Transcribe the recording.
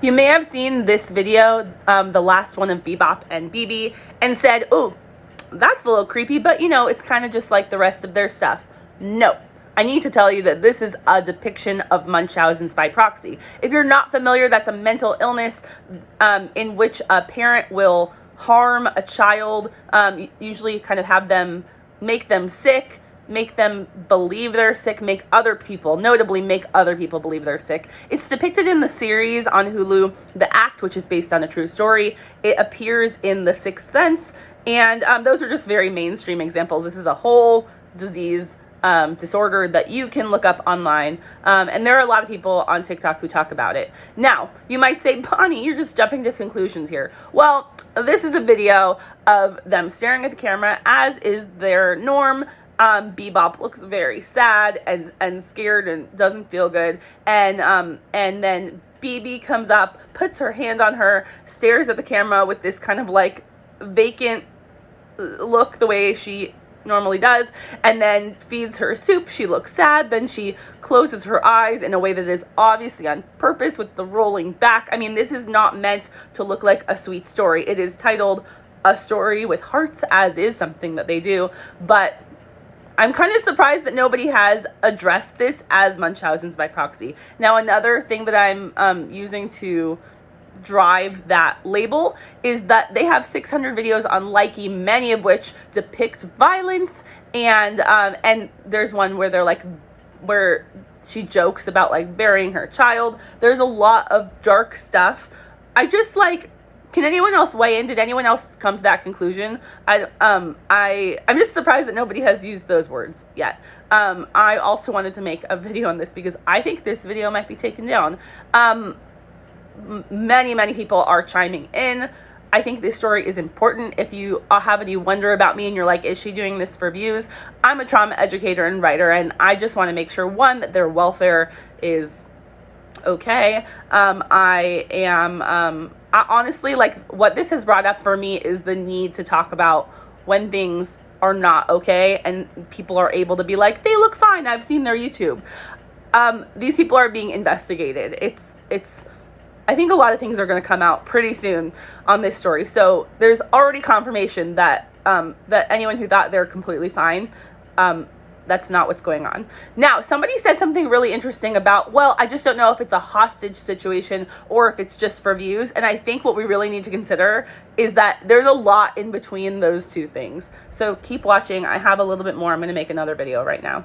You may have seen this video, the last one of Bebop and BB, and said, oh, that's a little creepy, but you know, it's kind of just like the rest of their stuff. No. I need to tell you that this is a depiction of Munchausen's by proxy. If you're not familiar, that's a mental illness in which a parent will harm a child, usually kind of have them, make them sick, make them believe they're sick, make other people, notably make other people believe they're sick. It's depicted in the series on Hulu, The Act, which is based on a true story. It appears in The Sixth Sense, and those are just very mainstream examples. This is a whole disease disorder that you can look up online, and there are a lot of people on TikTok who talk about it. Now, you might say, Bonnie, you're just jumping to conclusions here. Well, this is a video of them staring at the camera, as is their norm. Bebop looks very sad and scared and doesn't feel good, and then BB comes up, puts her hand on her, stares at the camera with this kind of like vacant look, the way she normally does, and then feeds her soup. She looks sad, then she closes her eyes in a way that is obviously on purpose with the rolling back. I mean, this is not meant to look like a sweet story. It is titled A Story with Hearts, as is something that they do, but I'm kind of surprised that nobody has addressed this as Munchausen's by proxy. Now, another thing that I'm using to drive that label is that they have 600 videos on Likey, many of which depict violence, and there's one where they're like, where she jokes about like burying her child. There's a lot of dark stuff. I just like, can anyone else weigh in? Did anyone else come to that conclusion? I'm just surprised that nobody has used those words yet. I also wanted to make a video on this because I think this video might be taken down. Many people are chiming in. I think this story is important. If you have any wonder about me and you're like, is she doing this for views? I'm a trauma educator and writer, and I just want to make sure, one, that their welfare is okay. I honestly, like, what this has brought up for me is the need to talk about when things are not okay and people are able to be like, they look fine, I've seen their YouTube. These people are being investigated. I think a lot of things are going to come out pretty soon on this story. So there's already confirmation that that anyone who thought they're completely fine, that's not what's going on. Now, somebody said something really interesting about, well, I just don't know if it's a hostage situation or if it's just for views. And I think what we really need to consider is that there's a lot in between those two things. So keep watching. I have a little bit more. I'm going to make another video right now.